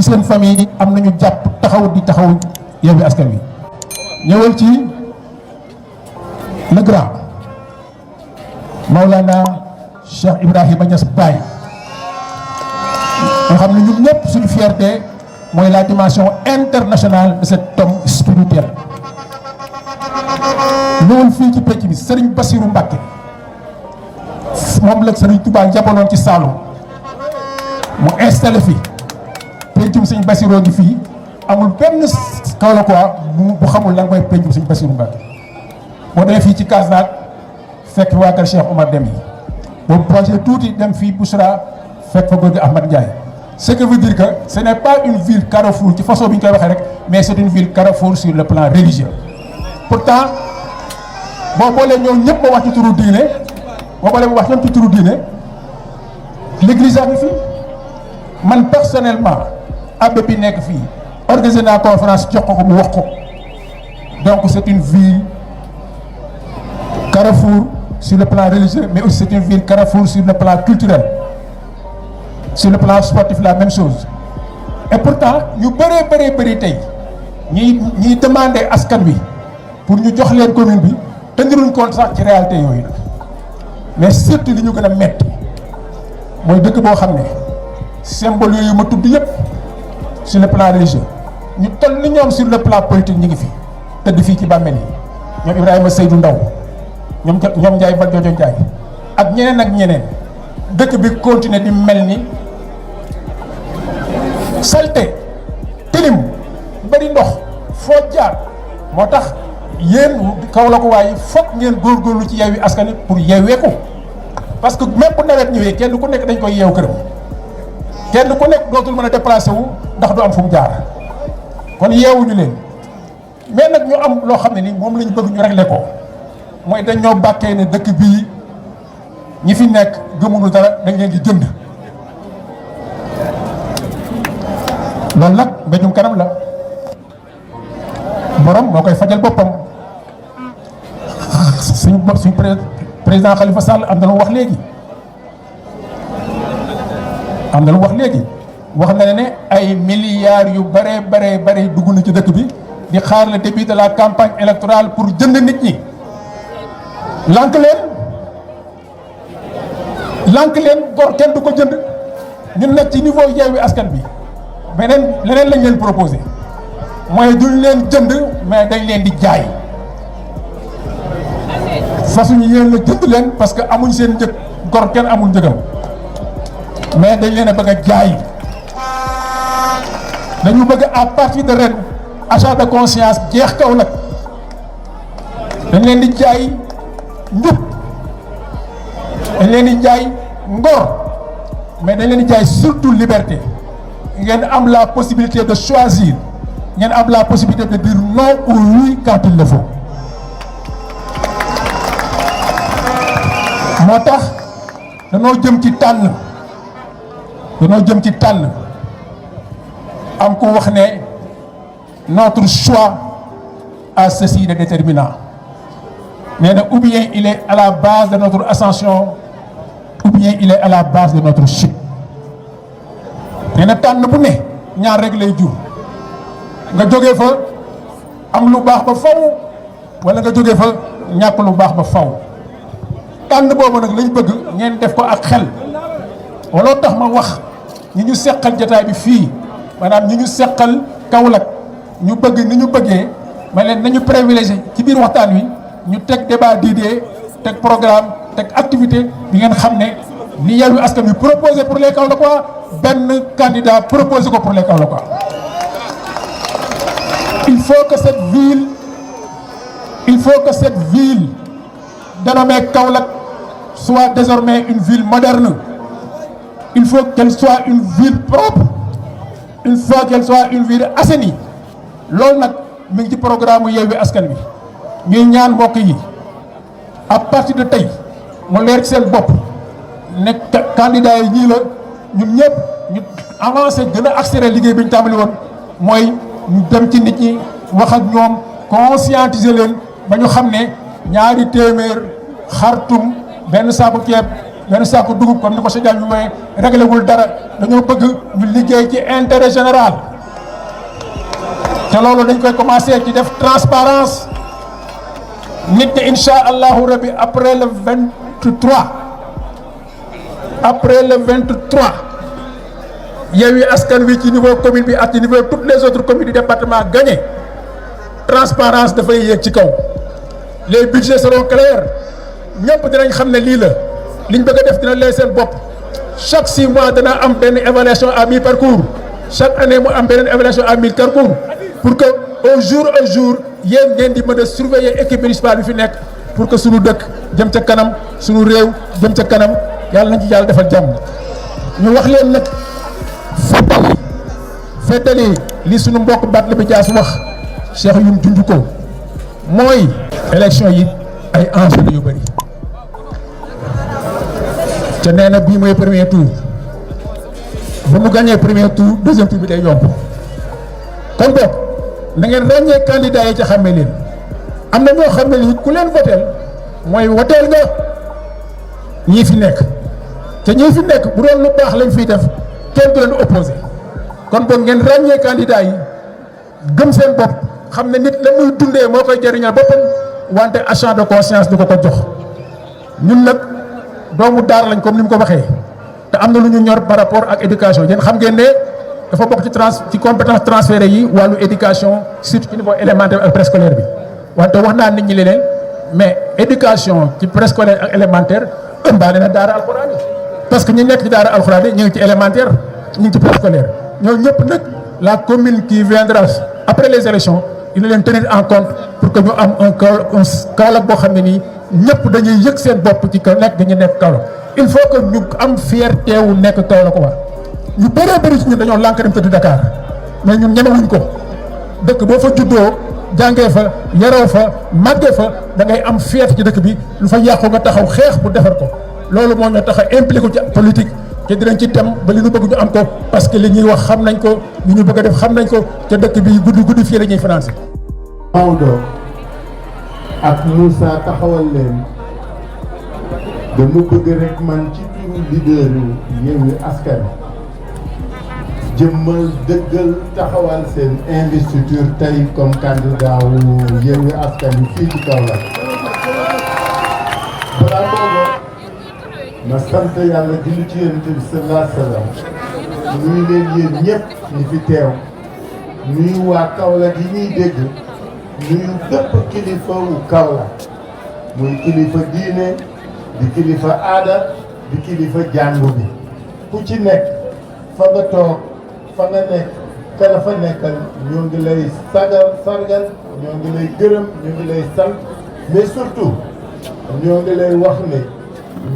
ci seen famille am nañu jàpp taxaw di taxaw Yewwi Askan Wi. ñëwal ci le grand Maulana Cheikh Ibrahima Niass Baye nga xam ne ñun ñëpp suñu fierté mooy la dimension internationale de cet homme spirituel. ñëwul fii ci penc bi Serigne Bassirou Mbacké moom la Serigne Touba jabaloon ci Saloum mu installé fi pencum Serigne Bassirou gi fii amul benn Kaolack quoi bu xamul lan mooy pencum Serigne Bassirou Mbacké. boo demee fii ci Kasnack fekk waa kër Cheikh Omar Dem yi boobu projet tuuti dem fii Bouchra fekk fa góor gi Ahmad Ndiaye. Ce qui veut dire que ce n'est pas une ville carrefour ci façon bi ñu koy waxee rek mais c'est une ville carrefour sur le plan religieux. pourtant boo boolee ñoom ñëpp ma wax ci turu diine boo boolee ma wax ñoom ci turu diine l'église a ngi fii man personnellement abbé bi nekk fii organisé naa conférence jox ko mu wax ko donc c'est une ville carrefour sur le plan religieux mais aussi c'est une ville carrefour sur le plan culturel. Sur le plan sportif la même chose et pourtant ñu bëree tey ñiy demander askan wi pour ñu jox leen commune bi tendiruñ compte sax ci réalité yooyu nag mais surtout li ñu gën a metti mooy dëkk boo xam ne symbole yooyu ma tudd yëpp sur le plan religieux ñu toll ni ñoom sur le plan politique ñu ngi fi tëdd fii ci bàmmeel yi ñoom Ibrahima Seydou Ndaw ñoom Ndiaye Valdiodio Ndiaye ak ñeneen dëkk bi continuer di mel ni salté tilim bari ndox foo jaar moo tax yéen Kaolack waaye foog ngeen góorgóorlu ci Yewwi Askan Wi pour yeeweeku parce que même bu nawet ñëwee kenn ku nekk dañ koy yeew këram kenn ku nekk dootul mën a déplacé wu ndax du am fu mu jaar kon yeewuñu leen mais nag ñu am loo xam ne ni moom lañ bëgg ñu régler ko mooy dañ ñoo bàkkee ne dëkk bii ñi fi nekk gëmuñu dara dañ leen di jënd loolu nag mbéjum kanam la borom moo koy fajal boppam suñ président Khalifa Sall am na lu wax léegi wax na ne ay milliards yu bare dugg na ci dëkk bi di xaar le début de la campagne électorale pour jënd nit ñi lank leen gor kenn du ko jënd ñun nag ci niveau Yewwi Askan bi leneen lañ leen proposé mooy duñ leen jënd mais dañ leen di jaay fasuñu yéen la jënd leen parce que amuñ seen njëg gor kenn amul njëgam mais dañ leen a bëgg a jaay dañu bëgg à partir de ren achat de conscience jeex Kaolack dañ leen di jaay njub dañ leen di jaay ngor mais dañ leen di jaay surtout liberté ngeen am la possibilité de choisir ngeen am la possibilité de dire non ou oui quand il le faut moo tax danoo jëm ci tànn am ko wax ne notre choix a ceci de déterminant mais ou bien il est à la base de notre ascension ou bien il est à la base de notre chute nee na tànn bu ne ñaar rek lay jur nga jógee fa am lu baax ba faw wala nga jógee fa ñàkk lu baax ba faw tànn boobu nag lañ bëgg ngeen def ko ak xel waloo tax ma wax ñi ñu seqal jataay bi fii maanaam ñi ñu seqal Kaolack ñu bëgg ni ñu bëggee ma leen nañu privilégié ci biir waxtaan wi ñu teg débat d'idées teg programme teg activité bi ngeen xam ne li Yewwi Askan Wi proposé pour les Kaolackois benn candidat proposé ko pour les Kaolackois. Il faut que cette ville dénommée Kaolack soit désormais une ville moderne. Il faut qu'elle soit une ville propre. Il faut qu'elle soit une ville assainie. loolu nag mi ngi ci programme Yewwi Askan Wi ñuy ñaan mbokk yi à partir de tey mu leer ci seen bopp ne candidat yi ñii la ñun ñëpp ñu avancé gën a accélérer liggéey bi ñu tàmbali woon mooy ñu dem ci nit ñi wax ak ñoom conscientiser leen ba ñu xam ne ñaari téeméer xartum benn saaku ceeb benn saako dugub comme ni ko Cheikh Diagne bi mooy réglé wul dara dañoo bëgg ñu liggéey ci intérêt général te loolu dañ koy commencé ci def transparence nit ñi incha allahu rabbi après le 23 Yewwi Askan Wi ci niveau commune bi ak ci niveau toutes les autres communes du département gagné transparence dafay yéeg ci kaw les budgets seront clairs ñëpp dinañ xam ne lii la liñ bëgg a def dina leen seen bopp chaque 6 mois dana am benn évaluation à mi-parcours chaque année mu am beneen évaluation à mi-parcours pour que au jour yéen ngeen di mën a surveiller équipe municipale bi fi nekk pour que suñu dëkk jëm ca kanam suñu réew jëm ca kanam yàlla nañ ci yàlla defal jàmm. ñu wax leen nag feddali li suñu mbokk Barthélémy Dias wax Cheikh Youm junj ko mooy élection yi ay enjeux yu bëri te nee na bii mooy premier tour bu mu gagné premier tour deuxième tour bi day yomb kon boog na ngeen ràññee candidat yi ca xàmmee leen am na ñoo xam ne ni ku leen voteel mooy woteel nga ñii fi nekk te ñii fi nekk bu doon lu baax lañ fiy def kenn du leen opposé kon boog ngeen ràññee candidat yi gëm seen bopp xam ne nit la muy dundee moo koy jëriñal boppam wante achat de conscience di ko jox ñun nag doomu daara lañ comme ni mu ko waxee te am na lu ñu ñor par rapport ak éducation yéen xam ngeen ne dafa bokk ci compétence transféré yi wàllu éducation surtout ci niveau élémentaire ak préscolaire bi wante wax naa nit ñi leen mais éducation ci préscolaire ak élémentaire ëmbaale na daara alxuraan yi parce que ñi nekk ci daara alxuraan yi ñu ngi ci élémentaire ñu ngi ci préscolaire ñoo ñëpp nag la commune qui viendra après les élections dina leen tenir en compte pour que ñu am un Kaolack boo xam ne nii ñëpp dañuy yëg seen bopp ci nekk dañuy nekk Kaolack il faut que ñu am fierté wu nekk Kaolack quoi ñu bëree bëri ci ñun dañoo lànk dem tëdd Dakar mais ñun ñemewuñ ko dëkk boo fa juddoo jàngee fa yaroo fa màggee fa da ngay am fierté ci dëkk bi lu fa yàqu nga taxaw xeex pour defar ko loolu moo ñu tax a impliqué ci politique te dinañ ci dem ba li ñu bëgg ñu am ko parce que li ñuy wax xam nañ ko li ñu bëgg a def xam nañ ko te dëkk bi guddi fii la ñuy financé. Maodo ak Moussa taxawal leen dama bëgg rek man ci turu leader Yewwi Askan jëmmal dëggal taxawal seen investiture tey comme candidat wu Yewwi Askan Wi fii ci Kaolack balaa booba ma sant yàlla julli ci Yonent bi sallallahu alayhi wa sallam nuyu leen yéen ñëpp ñi fi teew nuyu waa Kaolack yi ñuy dégg nuyu bépp kilifa wu Kaolack muy kilifa diine di kilifa aada di kilifa jàngu bi ku ci nekk fa nga toog fa nga nekk ka la fa nekkal ñoo ngi lay sargal ñoo ngi lay gërëm ñoo ngi lay sant mais surtout ñoo ngi lay wax ne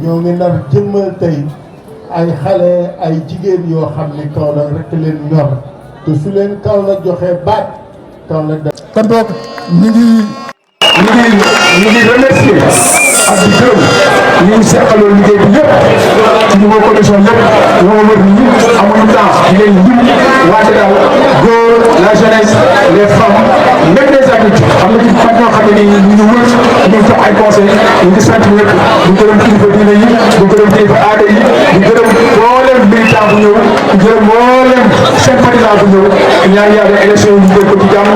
ñoo ngi nar jëmmal tey ay xale ay jigéen yoo xam ne Kaolack rek leen ñor te su leen Kaolack joxe baat Kaolack da kon boog ñu ngi remercier ak di gërëm ñu ngi seqaloon liggéey bi yëpp ci niveau commission yëpp ñoo wër nii amuñu temps di leen lim wante daal góor la jeunesse les femmes même les adultes am na ci fan ñoo xam ne nii ñu wër ñu jox ay conseil ñu ngi sant ñëpp ñu gërëm kilifa diine yi ñu gërëm kilifa aada yi ñu gërëm mboolem militant bu ñëw ñu gërëm mboolem sympathisant bu ñëw ñaan yàlla élection yi ñu jël ko ci jàmm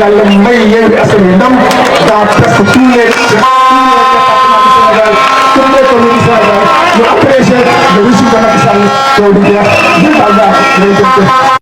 yàlla may Yewwi Askan Wi ndam dans presque tous les comme les communes Sénégal ñu apprécier le régime de Macky Sall